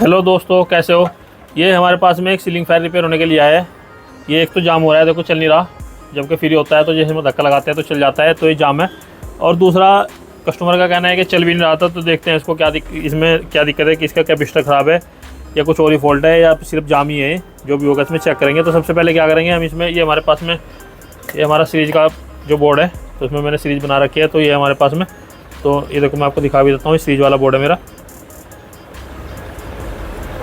Hello दोस्तों, कैसे हो। ये हमारे पास में एक सीलिंग फैन रिपेयर होने के लिए आया है। ये एक तो जाम हो रहा है, देखो चल नहीं रहा। जबकि फ्री होता है तो जैसे में धक्का लगाते हैं तो चल जाता है, तो ये जाम है। और दूसरा कस्टमर का कहना है कि चल भी नहीं रहा था। तो देखते हैं इसको इसमें क्या दिक्कत है, कि इसका कैपेसिटर ख़राब है या कुछ और ही फॉल्ट है या सिर्फ जाम ही है। जो भी होगा इसमें चेक करेंगे। तो सबसे पहले क्या करेंगे हम इसमें, ये हमारे पास में ये हमारा सीरीज का जो बोर्ड है, तो इसमें मैंने सीरीज बना रखी है। तो ये हमारे पास में, तो ये देखो मैं आपको दिखा भी देता हूँ। सीरीज वाला बोर्ड है मेरा।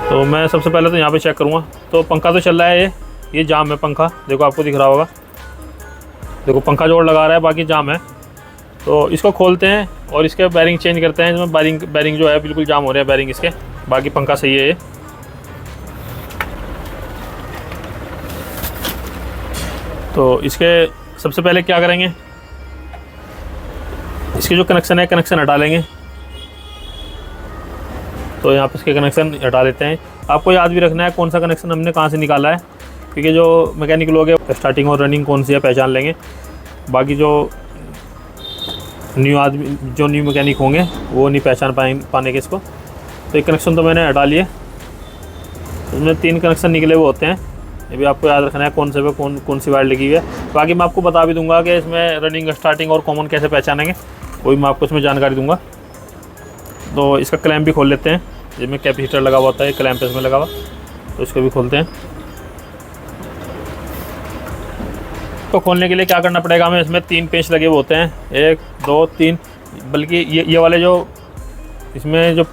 तो मैं सबसे पहले तो यहाँ पे चेक करूँगा। तो पंखा तो चल रहा है, ये जाम है पंखा। देखो आपको दिख रहा होगा, देखो पंखा जोड़ लगा रहा है, बाकी जाम है। तो इसको खोलते हैं और इसके बैरिंग चेंज करते हैं। इसमें बैरिंग जो है बिल्कुल जाम हो रहे हैं बैरिंग इसके, बाकी पंखा सही है ये। तो इसके सबसे पहले क्या करेंगे, इसके जो कनेक्शन है, कनेक्शन हटा लेंगे। तो यहाँ पे इसके कनेक्शन हटा लेते हैं। आपको याद भी रखना है कौन सा कनेक्शन हमने कहाँ से निकाला है, क्योंकि जो मैकेनिक लोग हैं स्टार्टिंग और रनिंग कौन सी है पहचान लेंगे। बाकी जो न्यू मैकेनिक होंगे वो नहीं पहचान पाने के इसको। तो एक कनेक्शन तो मैंने हटा लिए। इसमें 3 कनेक्शन निकले हुए होते हैं। ये भी आपको याद रखना है कौन से पे कौन सी वायर लगी हुई है। बाकी मैं आपको बता भी दूंगा कि इसमें रनिंग, स्टार्टिंग और कॉमन कैसे पहचानेंगे, वही मैं आपको इसमें जानकारी दूंगा। तो इसका क्लैंप भी खोल लेते हैं। जिसमें कैपेसिटर लगा हुआ होता है, क्लैंप इसमें लगा हुआ, तो इसको भी खोलते हैं। तो खोलने के लिए क्या करना पड़ेगा हमें, इसमें 3 पेंच लगे हुए होते हैं, 1 2 3, बल्कि ये वाले जो इसमें जो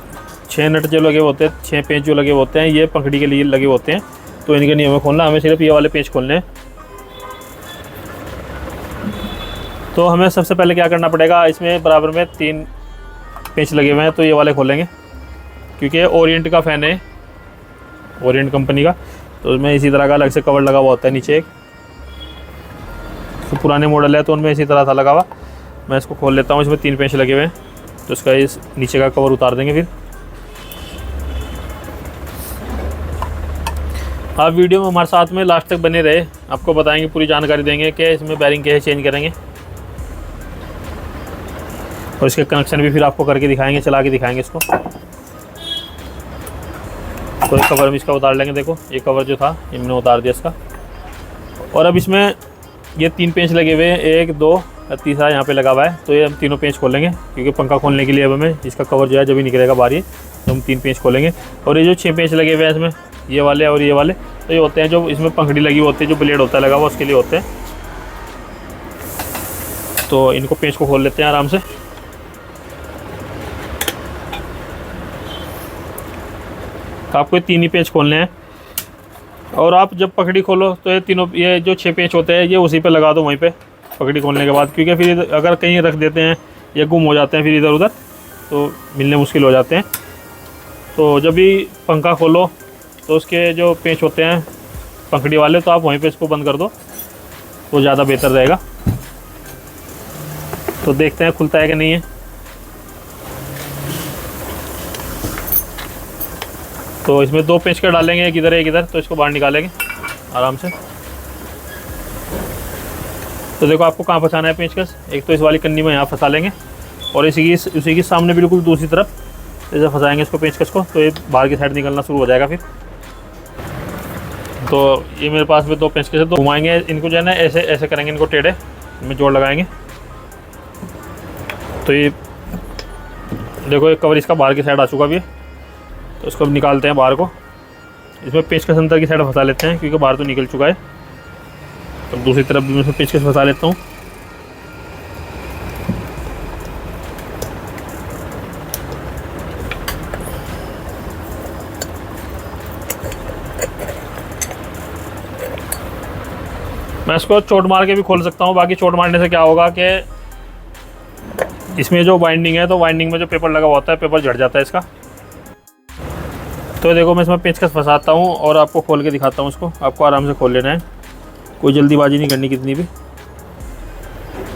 6 नट जो लगे होते हैं, 6 पेंच जो लगे होते हैं, ये पंखड़ी के लिए लगे होते हैं। तो इनके नहीं हमें खोलना, हमें सिर्फ ये वाले पेंच खोलने हैं। तो हमें सबसे पहले क्या करना पड़ेगा, इसमें बराबर में 3 पेंच लगे हुए हैं, तो ये वाले खोलेंगे। क्योंकि ओरिएंट का फ़ैन है, ओरिएंट कंपनी का। तो उसमें इसी तरह का अलग से कवर लगा हुआ होता है नीचे एक। तो पुराने मॉडल है तो उनमें इसी तरह था लगा हुआ। मैं इसको खोल लेता हूँ। इसमें 3 पेंच लगे हुए हैं, तो इसका इस नीचे का कवर उतार देंगे। फिर आप वीडियो में हमारे साथ में लास्ट तक बने रहे, आपको बताएंगे, पूरी जानकारी देंगे कि इसमें बैरिंग कैसे चेंज करेंगे। और इसके कनेक्शन भी फिर आपको करके दिखाएंगे, चला के दिखाएंगे इसको। तो एक कवर हम इसका उतार लेंगे। देखो ये कवर जो था ये मैंने उतार दिया इसका। और अब इसमें ये 3 पेंच लगे हुए हैं, 1 2 तीसरा यहाँ पे लगा हुआ है। तो ये हम तीनों पेंच खोलेंगे, क्योंकि पंखा खोलने के लिए अब हमें इसका कवर जो है जब भी निकलेगा बाहर ये, तो हम 3 पेंच खोलेंगे। और ये जो 6 पेंच लगे हुए हैं इसमें, ये वाले और ये वाले, तो ये होते हैं जो इसमें पंखड़ी लगी हुई होती है, जो ब्लेड होता है लगा हुआ, उसके लिए होते हैं। तो इनको पेंच को खोल लेते हैं आराम से। आपको 3 ही पेंच खोलने हैं। और आप जब पकड़ी खोलो तो ये तीनों, ये जो 6 पेंच होते हैं, ये उसी पे लगा दो वहीं पे पकड़ी खोलने के बाद। क्योंकि फिर अगर कहीं रख देते हैं या गुम हो जाते हैं फिर इधर उधर, तो मिलने मुश्किल हो जाते हैं। तो जब भी पंखा खोलो तो उसके जो पेंच होते हैं पंखड़ी वाले, तो आप वहीं पे इसको बंद कर दो, तो ज़्यादा बेहतर रहेगा। तो देखते हैं खुलता है कि नहीं है। तो इसमें 2 पेंच का डालेंगे, एक इधर एक इधर, तो इसको बाहर निकालेंगे आराम से। तो देखो आपको कहाँ फंसाना है पेंचकस, एक तो इस वाली कन्नी में यहाँ फंसा लेंगे, और उसी की सामने बिल्कुल दूसरी तरफ ऐसे फंसाएंगे इसको पेंचकस को। तो ये बाहर की साइड निकलना शुरू हो जाएगा फिर। तो ये मेरे पास में 2 पेंचकस है, तो घुमाएंगे इनको जो है ना, ऐसे ऐसे करेंगे, इनको टेढ़े इनमें जोड़ लगाएंगे। तो ये देखो एक कवर इसका बाहर की साइड आ चुका भी है। तो इसको अब निकालते हैं बाहर को। इसमें पेंचकस अंदर की साइड फंसा लेते हैं, क्योंकि बाहर तो निकल चुका है। तो दूसरी तरफ भी मैं इसमें पेंचकस फंसा लेता हूँ। मैं इसको चोट मार के भी खोल सकता हूँ। बाकी चोट मारने से क्या होगा कि इसमें जो वाइंडिंग है, तो वाइंडिंग में जो पेपर लगा हुआ होता है, पेपर झड़ जाता है इसका। तो देखो मैं इसमें पेंचकस फंसाता हूँ और आपको खोल के दिखाता हूँ। इसको आपको आराम से खोल लेना है, कोई जल्दीबाजी नहीं करनी कितनी भी,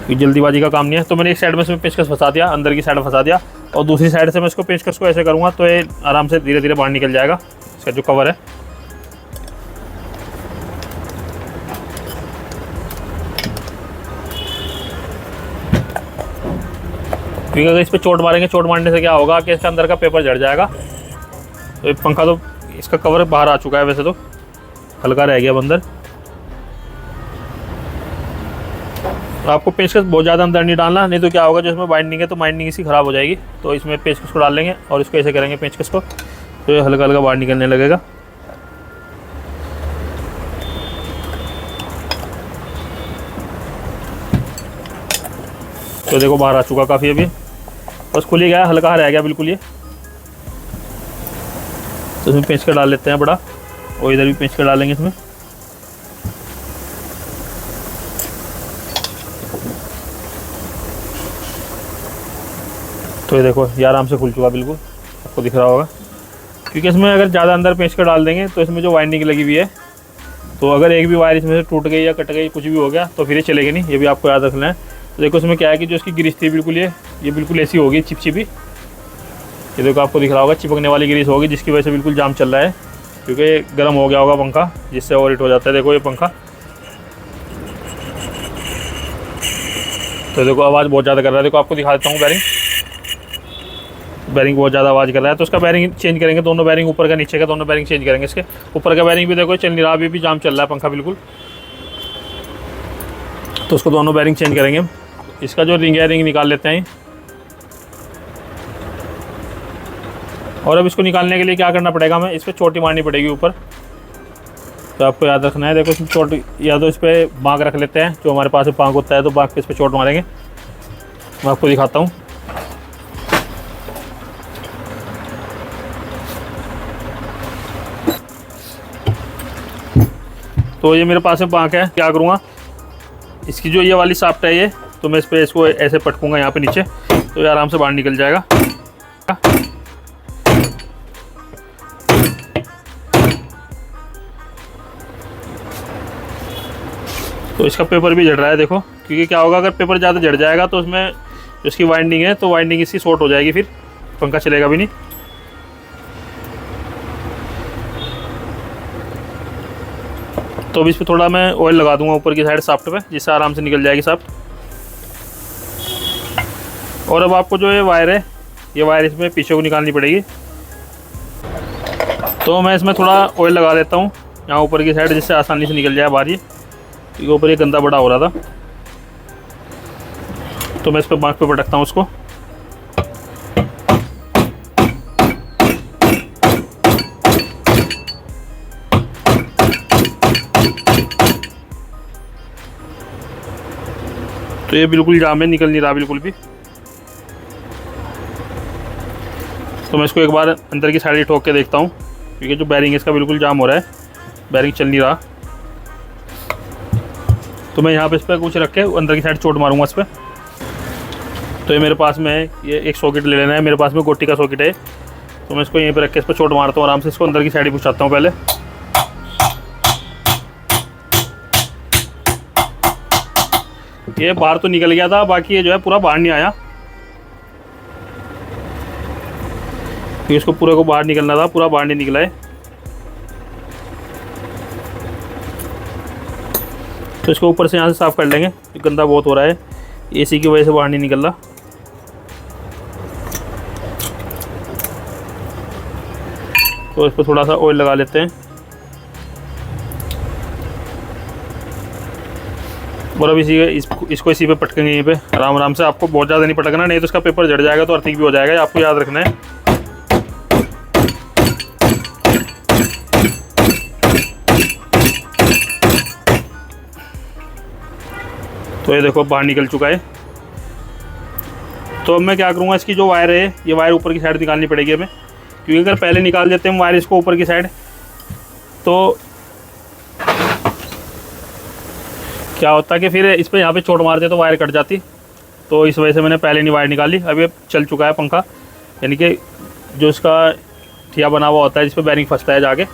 कोई जल्दीबाजी का काम नहीं है। तो मैंने एक साइड में इसमें पेंचकस फंसा दिया, अंदर की साइड फंसा दिया, और दूसरी साइड से मैं इसको पेंचकस को ऐसे करूँगा तो ये आराम से धीरे धीरे बाहर निकल जाएगा इसका जो कवर है। क्योंकि अगर इस पर चोट मारेंगे, चोट मारने से क्या होगा कि इसके अंदर का पेपर झड़ जाएगा। तो ये पंखा तो इसका कवर बाहर आ चुका है, वैसे तो हल्का रह गया अंदर। तो आपको पेचकस बहुत ज़्यादा अंदर नहीं डालना, नहीं तो क्या होगा, जो इसमें बाइंडिंग है तो बाइंडिंग इसकी ख़राब हो जाएगी। तो इसमें पेचकस को डाल लेंगे और इसको ऐसे करेंगे पेचकस को, तो ये हल्का हल्का बाहर निकलने लगेगा। तो देखो बाहर आ चुका काफ़ी, अभी बस खुल ही गया, हल्का रह गया बिल्कुल ये। तो इसमें पेंच कर डाल लेते हैं बड़ा, और इधर भी पेंच कर डालेंगे इसमें। तो ये देखो ये आराम से खुल चुका बिल्कुल, आपको दिख रहा होगा। क्योंकि इसमें अगर ज़्यादा अंदर पेंच कर डाल देंगे तो इसमें जो वाइंडिंग लगी हुई है, तो अगर एक भी वायर इसमें से टूट गई या कट गई, कुछ भी हो गया तो फिर ये चलेगी नहीं, ये भी आपको याद रखना है। तो देखो इसमें क्या है कि जो इसकी ग्रीस थी बिल्कुल ये बिल्कुल ऐसी होगी चिपचिपी। ये देखो आपको दिख रहा होगा चिपकने वाली ग्रीस होगी, जिसकी वजह से बिल्कुल जाम चल रहा है, क्योंकि गर्म हो गया होगा पंखा, जिससे ओवर हीट हो जाता है। देखो ये पंखा, तो देखो आवाज़ बहुत ज़्यादा कर रहा है। देखो आपको दिखा देता हूँ, बैरिंग बहुत ज़्यादा आवाज़ कर रहा है। तो उसका बैरिंग चेंज करेंगे, दोनों बैरिंग ऊपर का नीचे का दोनों बैरिंग चेंज करेंगे। इसके ऊपर का बैरिंग भी देखो चल नहीं रहा, अभी भी जाम चल रहा है पंखा बिल्कुल। तो उसको दोनों बैरिंग चेंज करेंगे। इसका जो रिंग है रिंग निकाल लेते हैं। और अब इसको निकालने के लिए क्या करना पड़ेगा, हमें इस पर चोटी मारनी पड़ेगी ऊपर। तो आपको याद रखना है, देखो इसमें चोटी, या तो इस पर बाँक रख लेते हैं, जो हमारे पास बाँक होता है, तो बाँक पे इस पर चोट मारेंगे। मैं आपको दिखाता हूँ। तो ये मेरे पास में बाँक है, क्या करूँगा, इसकी जो ये वाली साफ्ट है ये, तो मैं इस पर इसको ऐसे पटकूँगा यहाँ पे नीचे, तो ये आराम से बाहर निकल जाएगा। तो इसका पेपर भी जड़ रहा है देखो, क्योंकि क्या होगा, अगर पेपर ज़्यादा जड़ जाएगा तो उसमें जो इसकी वाइंडिंग है, तो वाइंडिंग इसकी शॉर्ट हो जाएगी, फिर पंखा चलेगा भी नहीं। तो अभी इस पर थोड़ा मैं ऑयल लगा दूंगा ऊपर की साइड साफ्ट पे, जिससे आराम से निकल जाएगी साफ्ट। और अब आपको जो ये वायर है, ये वायर इसमें पीछे को निकालनी पड़ेगी। तो मैं इसमें थोड़ा ऑयल लगा देता हूँ यहाँ ऊपर की साइड, जिससे आसानी से निकल जाए बाहर ये, क्योंकि ऊपर ये गंदा बड़ा हो रहा था। तो मैं इस पर बाँक पे पटकता हूँ उसको। तो ये बिल्कुल जाम है, निकल नहीं रहा बिल्कुल भी। तो मैं इसको एक बार अंदर की साइड ही ठोक के देखता हूँ, क्योंकि जो बैरिंग है इसका बिल्कुल जाम हो रहा है, बैरिंग चल नहीं रहा। तो मैं यहाँ पे इस पर कुछ रख के अंदर की साइड चोट मारूंगा इस पर। तो ये मेरे पास में है, ये एक सॉकेट ले लेना है, मेरे पास में गोटी का सॉकेट है। तो मैं इसको यहीं पे रख के इस पर चोट मारता हूँ आराम से, इसको अंदर की साइड ही घुसाता हूँ पहले। ये बाहर तो निकल गया था, बाकी ये जो है पूरा बाहर नहीं आया, क्योंकि इसको पूरे को बाहर निकलना था, पूरा बाहर नहीं निकला है। तो इसको ऊपर से यहाँ से साफ़ कर लेंगे, गंदा बहुत हो रहा है, एसी की वजह से बाहर नहीं निकल रहा। तो इस पर थोड़ा सा ऑयल लगा लेते हैं, और अब इसको इसी पे पटकेंगे यहीं पे आराम आराम से। आपको बहुत ज़्यादा नहीं पटकना, नहीं तो इसका पेपर जड़ जाएगा तो अर्थिंग भी हो जाएगा, आपको याद रखना है। तो ये देखो बाहर निकल चुका है। तो अब मैं क्या करूँगा, इसकी जो वायर है, ये वायर ऊपर की साइड निकालनी पड़ेगी हमें, क्योंकि अगर पहले निकाल देते हैं वायर इसको ऊपर की साइड, तो क्या होता है कि फिर इस पर यहाँ पे चोट मारते तो वायर कट जाती। तो इस वजह से मैंने पहले नहीं वायर निकाली। अब ये चल चुका है पंखा, यानी कि जो इसका ठिया बना हुआ होता है जिस पे बैरिंग फंसता है जाके,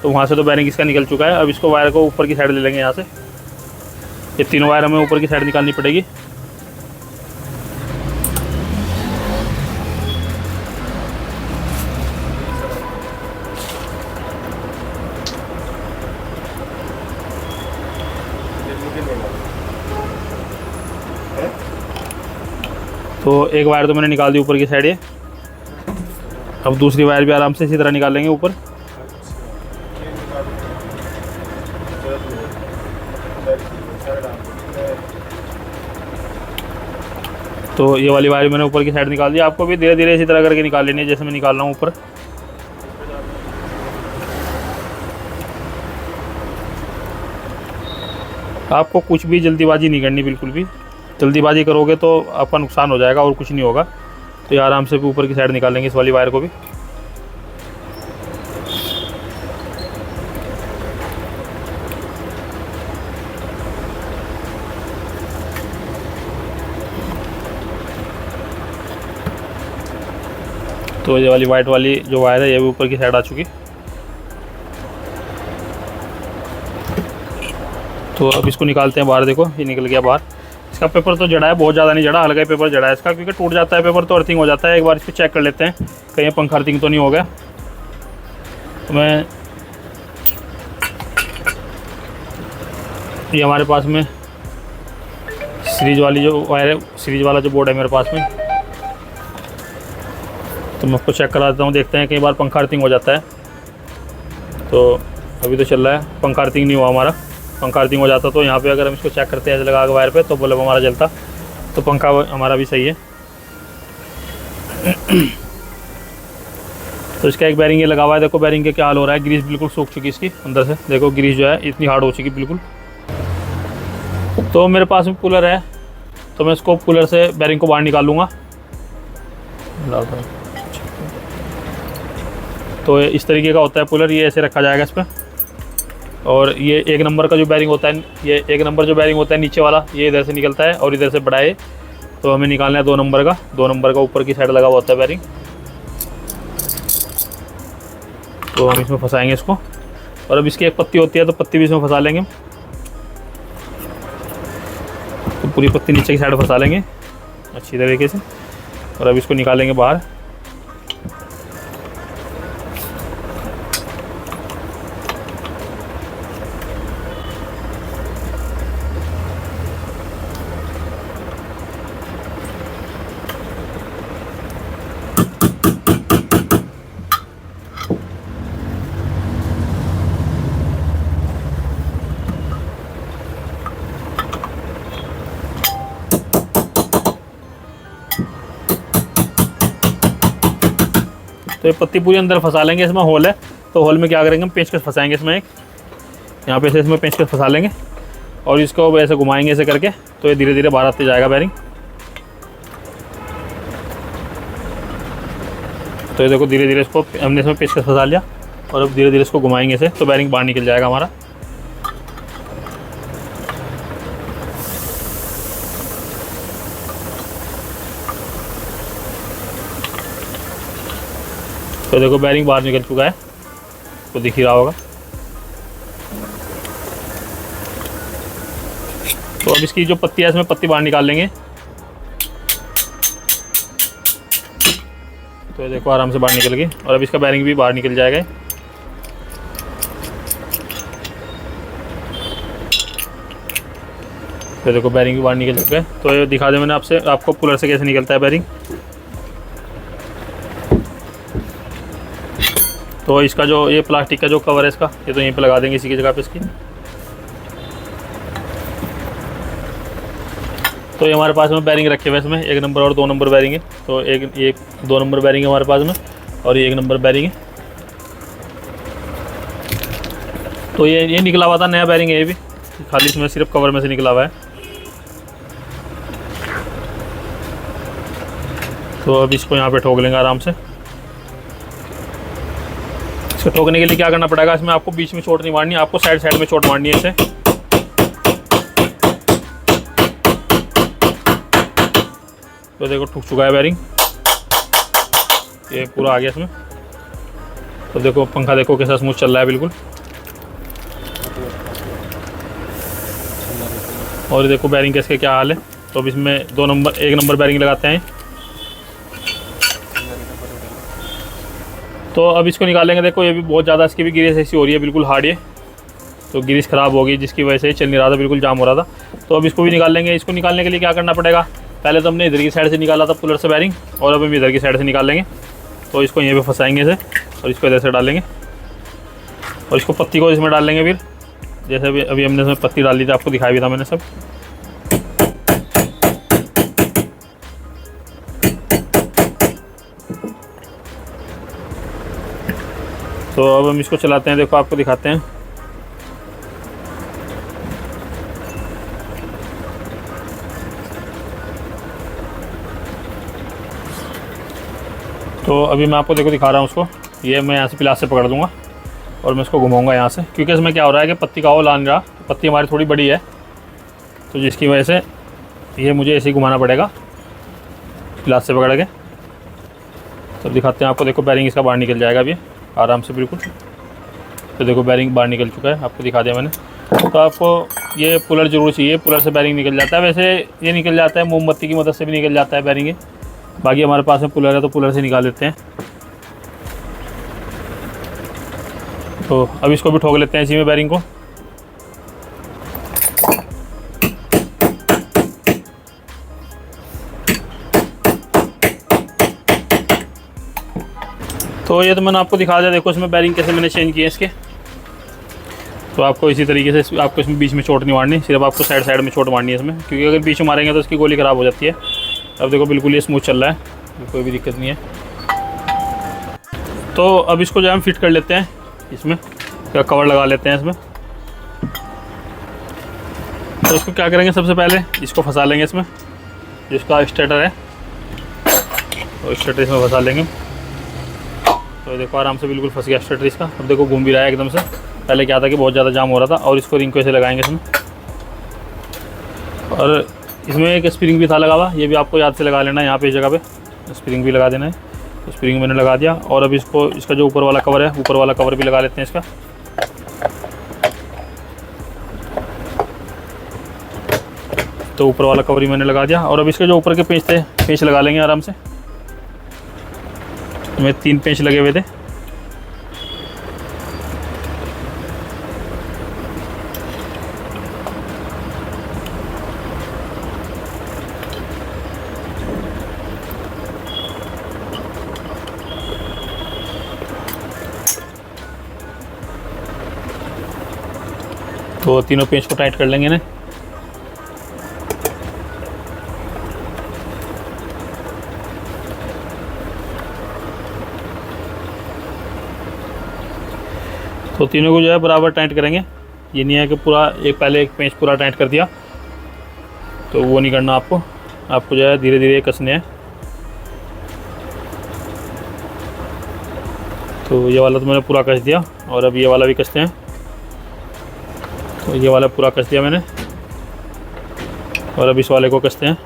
तो वहाँ से तो बैरिंग इसका निकल चुका है। अब इसको वायर को ऊपर की साइड ले लेंगे यहाँ से, ये तीनों वायर हमें ऊपर की साइड निकालनी पड़ेगी। तो एक वायर तो मैंने निकाल दी ऊपर की साइड ये। अब दूसरी वायर भी आराम से इसी तरह निकाल लेंगे ऊपर। तो ये वाली वायर मैंने ऊपर की साइड निकाल दी। आपको भी धीरे धीरे इसी तरह करके निकाल लेनी है जैसे मैं निकाल रहा हूँ ऊपर। आपको कुछ भी जल्दीबाजी नहीं करनी, बिल्कुल भी जल्दीबाजी करोगे तो आपका नुकसान हो जाएगा और कुछ नहीं होगा। तो ये आराम से भी ऊपर की साइड निकाल लेंगे इस वाली वायर को भी। तो ये वाली वाइट वाली जो वायर है ये भी ऊपर की साइड आ चुकी। तो अब इसको निकालते हैं बाहर। देखो ये निकल गया बाहर। इसका पेपर तो जड़ा है, बहुत ज़्यादा नहीं जड़ा, हल्का ही पेपर जड़ा है इसका, क्योंकि टूट जाता है पेपर तो अर्थिंग हो जाता है। एक बार इसको चेक कर लेते हैं कहीं पंखा अर्थिंग तो नहीं हो गया। तो मैं ये हमारे पास में सीरीज वाली जो वायर है, सीरीज वाला जो बोर्ड है मेरे पास में, तो मैं उसको चेक करा देता हूँ। देखते हैं कई बार पंखा अर्थिंग हो जाता है। तो अभी तो चल रहा है, पंखा अर्थिंग नहीं हुआ हमारा। पंखा अर्थिंग हो जाता तो यहाँ पे अगर हम इसको चेक करते हैं ऐसे लगा के वायर पे तो बल्ब हमारा जलता, तो पंखा हमारा भी सही है। तो इसका एक बैरिंग ये लगा हुआ है। देखो बैरिंग के क्या हाल हो रहा है, ग्रीस बिल्कुल सूख चुकी इसकी अंदर से। देखो ग्रीस जो है इतनी हार्ड हो चुकी बिल्कुल। तो मेरे पास में कूलर है, तो मैं इसको कूलर से बैरिंग को बाहर निकाल लूँगा। तो इस तरीके का होता है कूलर, ये ऐसे रखा जाएगा इस पर। और ये एक नंबर का जो बैरिंग होता है, ये एक नंबर जो बैरिंग होता है नीचे वाला, ये इधर से निकलता है और इधर से बड़ा है। तो हमें निकालना है 2 नंबर का। 2 नंबर का ऊपर की साइड लगा हुआ होता है बैरिंग। तो हम इसमें फंसाएंगे इसको। और अब इसकी एक पत्ती होती है तो पत्ती भी इसमें फंसा लेंगे। तो पूरी पत्ती नीचे की साइड फंसा लेंगे अच्छी तरीके से। और अब इसको निकालेंगे बाहर। तो ये पत्ती पूरी अंदर फंसा लेंगे। इसमें होल है, तो होल में क्या करेंगे, हम पेंचकस फंसाएंगे इसमें एक, यहाँ पे से इसमें पेंचकस फंसा लेंगे और इसको ऐसे घुमाएंगे ऐसे करके। तो ये धीरे धीरे बाहर आते जाएगा बैरिंग। तो ये देखो धीरे धीरे इसको हमने इसमें पेंचकस फंसा लिया और अब धीरे धीरे इसको घुमाएंगे ऐसे, तो बैरिंग बाहर निकल जाएगा हमारा। तो देखो बैरिंग बाहर निकल चुका है, तो दिख ही रहा होगा। तो अब इसकी जो पत्ती है इसमें पत्ती बाहर निकाल लेंगे। तो ये देखो आराम से बाहर निकल गई और अब इसका बैरिंग भी बाहर निकल जाएगा। तो देखो बैरिंग भी बाहर निकल चुका है। तो ये दिखा दे मैंने आपको कूलर से कैसे निकलता है बैरिंग। तो इसका जो ये प्लास्टिक का जो कवर है इसका, ये तो यहीं पे लगा देंगे इसी की जगह पे इसकी। तो ये हमारे पास में बैरिंग रखे हुए इसमें 1 नंबर और 2 नंबर बैरिंग है। तो एक 2 नंबर बैरिंग है हमारे पास में और ये 1 नंबर बैरिंग है। तो ये निकला हुआ था, नया बैरिंग है ये भी, खाली इसमें सिर्फ कवर में से निकला हुआ है। तो अब इसको यहाँ पे ठोक लेंगे आराम से। इसको ठोकने के लिए क्या करना पड़ेगा, इसमें आपको बीच में चोट नहीं मारनी, आपको साइड साइड में चोट मारनी है इसे। तो देखो ठुक चुका है बैरिंग, ये पूरा आ गया इसमें। तो देखो पंखा देखो कैसा स्मूथ चल रहा है बिल्कुल। और देखो बैरिंग के इसके क्या हाल है। तो अब इसमें 1 नंबर बैरिंग लगाते हैं। तो अब इसको निकालेंगे। देखो ये भी बहुत ज़्यादा इसकी भी ग्रीस ऐसी हो रही है, बिल्कुल हार्ड है। तो ग्रीस ख़राब हो गई जिसकी वजह से चल नहीं रहा था, बिल्कुल जाम हो रहा था। तो अब इसको भी निकाल लेंगे। इसको निकालने के लिए क्या करना पड़ेगा, पहले तो हमने इधर की साइड से निकाला था कूलर से बैरिंग, और अब हम इधर की साइड से निकाल लेंगे। तो इसको यहीं पे फंसाएंगे इसे और इसको इधर से डालेंगे और इसको पत्ती को इसमें डाल लेंगे। फिर जैसे अभी हमने इसमें पत्ती डाल दी थी, आपको दिखाया भी था मैंने सब। तो अब हम इसको चलाते हैं, देखो आपको दिखाते हैं। तो अभी मैं आपको देखो दिखा रहा हूँ उसको। ये मैं यहाँ से पिलास से पकड़ दूँगा और मैं इसको घुमाऊँगा यहाँ से, क्योंकि इसमें क्या हो रहा है कि पत्ती का ओल आ नहीं रहा। पत्ती हमारी थोड़ी बड़ी है, तो जिसकी वजह से ये मुझे ऐसे ही घुमाना पड़ेगा पिलास से पकड़ के। तो दिखाते हैं आपको, देखो बैरिंग इसका बाहर निकल जाएगा अभी आराम से बिल्कुल। तो देखो बैरिंग बाहर निकल चुका है, आपको दिखा दिया मैंने। तो आपको ये पुलर जरूर चाहिए, पुलर से बैरिंग निकल जाता है। वैसे ये निकल जाता है मोमबत्ती की मदद से भी निकल जाता है बैरिंग, बाकी हमारे पास में पुलर है तो पुलर से निकाल लेते हैं। तो अब इसको भी ठोक लेते हैं इसी में बैरिंग को। तो ये तो मैंने आपको दिखा दिया, देखो इसमें बैरिंग कैसे मैंने चेंज किए इसके। तो आपको इसी तरीके से आपको इसमें बीच में चोट नहीं मारनी, सिर्फ आपको साइड साइड में चोट मारनी है इसमें, क्योंकि अगर बीच में मारेंगे तो इसकी गोली ख़राब हो जाती है। अब देखो बिल्कुल ये स्मूथ चल रहा है, कोई भी दिक्कत नहीं है। तो अब इसको जो हम फिट कर लेते हैं इसमें, क्या कवर लगा लेते हैं इसमें। तो इसको क्या करेंगे, सबसे पहले इसको फंसा लेंगे इसमें, जिसका स्टार्टर है तो स्टार्टर इसमें फंसा लेंगे। तो देखो आराम से बिल्कुल फंस गया स्टार्टर इसका। अब देखो घूम भी रहा है एकदम से। पहले क्या था कि बहुत ज़्यादा जाम हो रहा था। और इसको रिंग को ऐसे लगाएंगे इसमें, और इसमें एक स्प्रिंग भी था लगा हुआ, ये भी आपको याद से लगा लेना है। यहाँ पे इस जगह पे स्प्रिंग भी लगा देना है। तो स्प्रिंग मैंने लगा दिया। और अब इसको, इसका जो ऊपर वाला कवर है, ऊपर वाला कवर भी लगा लेते हैं इसका। तो ऊपर वाला कवर ही मैंने लगा दिया। और अब इसके जो ऊपर के पेंच थे, पेंच लगा लेंगे आराम से। इसमें 3 पेंच लगे हुए थे। तो तीनों पेंच को टाइट कर लेंगे ना। तो तीनों को जो है बराबर टाइट करेंगे। ये नहीं है कि पूरा पहले एक पेंच पूरा टाइट कर दिया, तो वो नहीं करना आपको। आपको जो है धीरे धीरे कसने हैं। तो ये वाला तो मैंने पूरा कस दिया, और अब ये वाला भी कसते हैं। तो ये वाला पूरा कस दिया मैंने, और अब इस वाले को कसते हैं।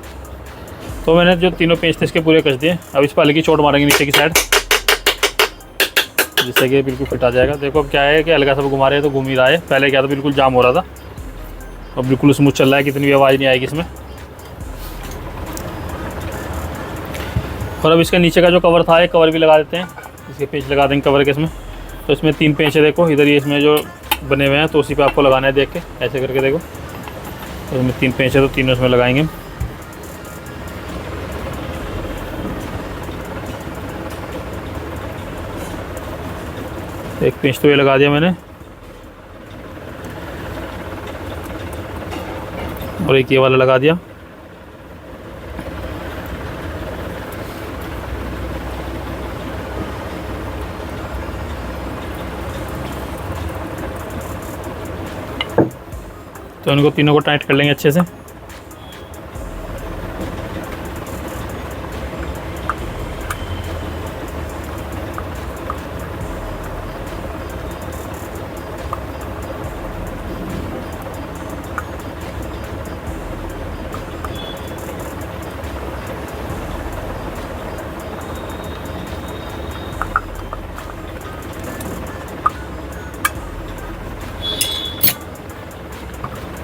तो मैंने जो तीनों पेंच थे इसके पूरे कस दिए। अब इस वाले की चोट मारेंगे नीचे की साइड, जिससे कि बिल्कुल फिट आ जाएगा। देखो अब क्या है कि हल्का सा घुमा रहे हैं तो घूम ही रहा है। पहले क्या था, बिल्कुल जाम हो रहा था, अब बिल्कुल स्मूथ चल रहा है, कितनी भी आवाज़ नहीं आएगी इसमें। और अब इसके नीचे का जो कवर था, एक कवर भी लगा देते हैं। इसके पेंच लगा देंगे कवर के इसमें। तो इसमें 3 पेंच है, देखो इधर ये इसमें जो बने हुए हैं, तो उसी पे आपको लगाना है। देख के ऐसे करके देखो, तो इसमें 3 पेंच है, तो तीनों इसमें लगाएंगे। एक पेंच तो ये लगा दिया मैंने, और एक ये वाला लगा दिया। तो इनको तीनों को टाइट कर लेंगे अच्छे से।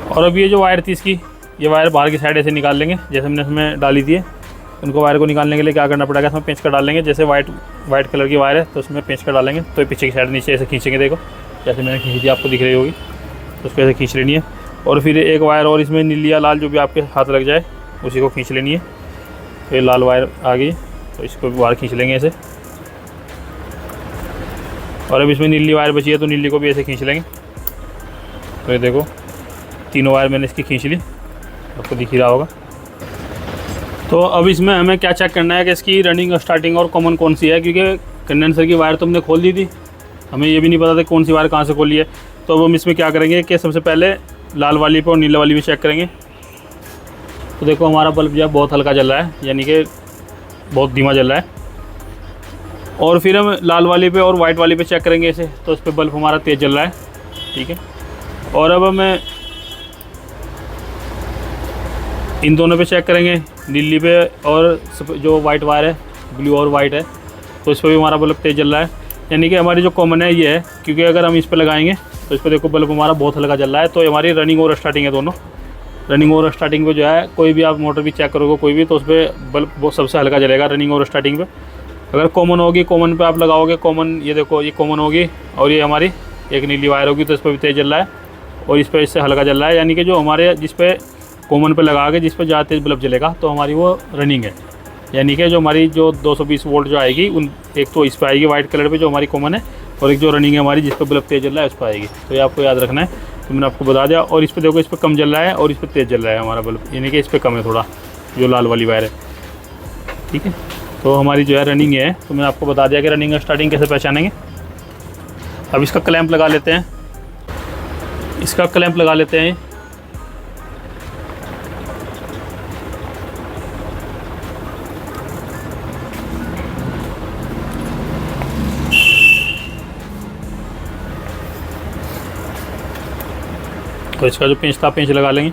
और अब ये जो वायर थी इसकी, ये वायर बाहर की साइड ऐसे निकाल लेंगे, जैसे हमने इसमें डाली थी। उनको वायर को निकालने के लिए क्या करना पड़ेगा, इसमें पेंच कर डाल लेंगे। जैसे वाइट कलर की वायर है, तो उसमें पेंच कर डालेंगे, तो पीछे की साइड नीचे ऐसे खींचेंगे। देखो जैसे मैंने खींची थी, आपको दिख रही होगी, तो उसको ऐसे खींच लेनी है। और फिर एक वायर और इसमें नीली या लाल जो भी आपके हाथ लग जाए, उसी को खींच लेनी है। तो ये लाल वायर आ गई, तो इसको बाहर खींच लेंगे ऐसे। और अब इसमें नीली वायर बची है तो नीली को भी ऐसे खींच लेंगे। तो ये देखो तीनों वायर मैंने इसकी खींच ली, आपको दिख ही रहा होगा। तो अब इसमें हमें क्या चेक करना है कि इसकी रनिंग स्टार्टिंग और कॉमन कौन सी है, क्योंकि कंडेंसर की वायर तो हमने खोल दी थी, हमें ये भी नहीं पता था कौन सी वायर कहाँ से खोली है। तो अब हम इसमें क्या करेंगे कि सबसे पहले लाल वाली पे और नीले वाली भी चेक करेंगे। तो देखो हमारा बल्ब जो है बहुत हल्का जल रहा है, यानी कि बहुत धीमा जल रहा है। और फिर हम लाल वाली पे और वाइट वाली पे चेक करेंगे इसे, तो इस पर बल्ब हमारा तेज़ जल रहा है, ठीक है। और अब हमें इन दोनों पे चेक करेंगे, नीली पे और जो वाइट वायर है, ब्लू और वाइट है, तो इस पर भी हमारा बल्ब तेज़ जल रहा है। यानी कि हमारी जो कॉमन है ये है, क्योंकि अगर हम इस पर लगाएंगे तो इस पर देखो बल्ब हमारा बहुत हल्का जल रहा है। तो हमारी रनिंग और स्टार्टिंग है दोनों। रनिंग और स्टार्टिंग पे जो है कोई भी आप मोटर भी चेक करोगे कोई भी, तो उस पर बल्ब बहुत सबसे हल्का जलेगा रनिंग और स्टार्टिंग पे। अगर कॉमन होगी, कॉमन पे आप लगाओगे, कॉमन ये देखो ये कॉमन होगी और ये हमारी एक नीली वायर होगी, तो इस पर भी तेज़ जल रहा है और इस पर इससे हल्का जल रहा है। यानी कि जो हमारे जिस पे कॉमन पे लगा के जिस पर ज़्यादा तेज़ बल्ब जलेगा तो हमारी वो रनिंग है। यानी कि जो हमारी जो 220 वोल्ट जो आएगी उन एक तो इस पर आएगी वाइट कलर पे जो हमारी कॉमन है, और एक जो रनिंग है हमारी जिस पर बल्ब तेज़ जल रहा है उस पर आएगी। तो ये आपको याद रखना है, तो मैंने आपको बता दिया। और इस पर देखो इस पर कम जल रहा है और इस पर तेज़ जल रहा है हमारा बल्ब, यानी कि इस पर कम है थोड़ा, जो लाल वाली वायर है, ठीक है। तो हमारी जो है रनिंग है, तो मैंने आपको बता दिया कि रनिंग और स्टार्टिंग कैसे पहचानेंगे। अब इसका क्लैंप लगा लेते हैं, इसका क्लैंप लगा लेते हैं। तो इसका जो पेंच था पेंच लगा लेंगे।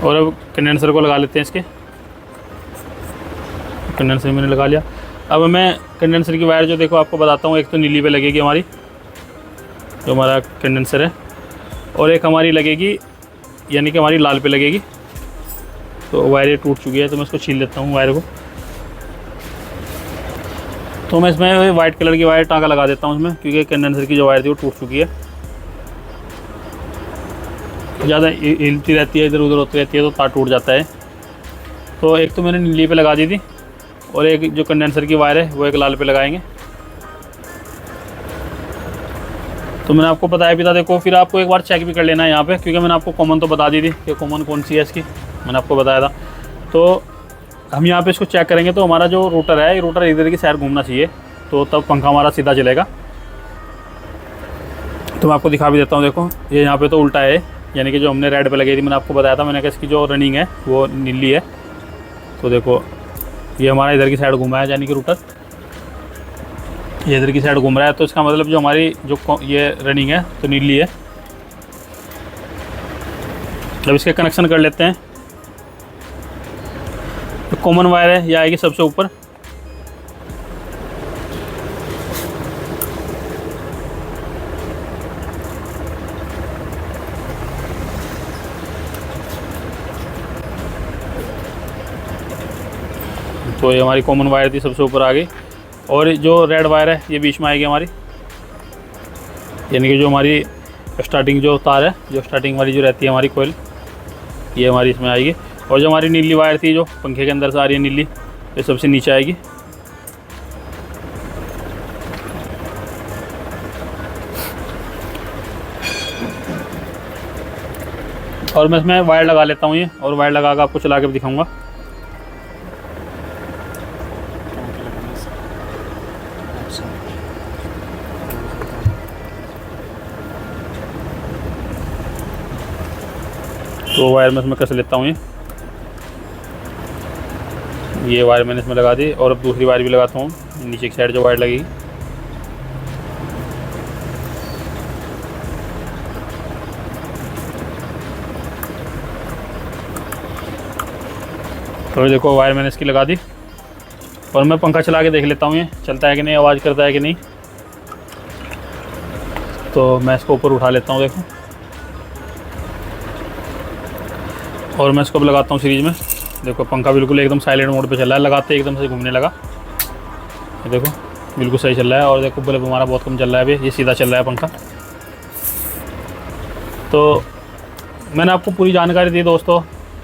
और अब कंडेंसर को लगा लेते हैं, इसके कंडेंसर मैंने लगा लिया। अब मैं कंडेंसर की वायर जो देखो आपको बताता हूँ, एक तो नीली पे लगेगी हमारी जो हमारा कंडेंसर है, और एक हमारी लगेगी यानी कि हमारी लाल पे लगेगी। तो वायर ये टूट चुकी है तो मैं इसको छील लेता हूँ वायर को। तो मैं इसमें वाइट कलर की वायर टाँका लगा देता हूँ इसमें, क्योंकि कंडेंसर की जो वायर थी वो टूट चुकी है, ज़्यादा हिलती रहती है, इधर उधर होती रहती है तो तार टूट जाता है। तो एक तो मैंने नीली पे लगा दी थी और एक जो कंडेंसर की वायर है वो एक लाल पे लगाएंगे। तो मैंने आपको बताया भी था, देखो फिर आपको एक बार चेक भी कर लेना है यहाँ पे, क्योंकि मैंने आपको कॉमन तो बता दी थी कि कॉमन कौन सी है इसकी, मैंने आपको बताया था। तो हम यहाँ पे इसको चेक करेंगे तो हमारा जो रोटर है ये रोटर इधर की साइड घूमना चाहिए, तो तब पंखा हमारा सीधा चलेगा। तो मैं आपको दिखा भी देता हूँ, देखो ये यहाँ पे तो उल्टा है, यानी कि जो हमने रेड पे लगी थी मैंने आपको बताया था, मैंने कहा इसकी जो रनिंग है वो नीली है। तो देखो ये हमारा इधर की साइड घूमा है, यानी कि रोटर ये इधर की साइड घूम रहा है, तो इसका मतलब जो हमारी जो ये रनिंग है तो नीली है। अब इसके कनेक्शन कर लेते हैं। तो कॉमन वायर है ये आएगी सबसे ऊपर, तो ये हमारी कॉमन वायर थी सबसे ऊपर आ गई। और जो रेड वायर है ये बीच में आएगी हमारी, यानी कि जो हमारी स्टार्टिंग जो तार है, जो स्टार्टिंग वाली जो रहती है हमारी कोयल, ये हमारी इसमें आएगी। और जो हमारी नीली वायर थी जो पंखे के अंदर से आ रही है नीली, ये सबसे नीचे आएगी। और मैं इसमें वायर लगा लेता हूँ ये, और वायर लगा कर आपको चला के भी दिखाऊंगा। तो वायर मैं इसमें कस लेता हूँ ये वायर मैंने इसमें लगा दी। और अब दूसरी वायर भी लगाता हूँ, नीचे की साइड जो वायर लगेगी। तो देखो वायर मैंने इसकी लगा दी, और मैं पंखा चला के देख लेता हूँ ये चलता है कि नहीं, आवाज़ करता है कि नहीं। तो मैं इसको ऊपर उठा लेता हूँ देखो, और मैं इसको अब लगाता हूँ सीरीज में। देखो पंखा बिल्कुल एकदम साइलेंट मोड पे चल रहा है, लगाते एकदम से घूमने लगा, देखो बिल्कुल सही चल रहा है। और देखो बल्ब हमारा बहुत कम चल रहा है, अभी ये सीधा चल रहा है पंखा। तो मैंने आपको पूरी जानकारी दी दोस्तों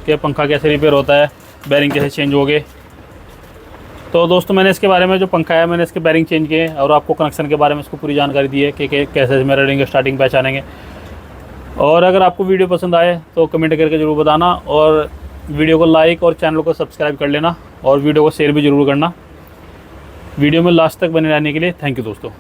कि पंखा कैसे रिपेयर होता है, बैरिंग कैसे चेंज हो गए। तो दोस्तों मैंने इसके बारे में, जो पंखा है मैंने इसके बैरिंग चेंज किए और आपको कनेक्शन के बारे में इसको पूरी जानकारी दी है कि कैसे इसमें रीडिंग स्टार्टिंग पहचानेंगे। और अगर आपको वीडियो पसंद आए तो कमेंट करके ज़रूर बताना, और वीडियो को लाइक और चैनल को सब्सक्राइब कर लेना, और वीडियो को शेयर भी ज़रूर करना। वीडियो में लास्ट तक बने रहने के लिए थैंक यू दोस्तों।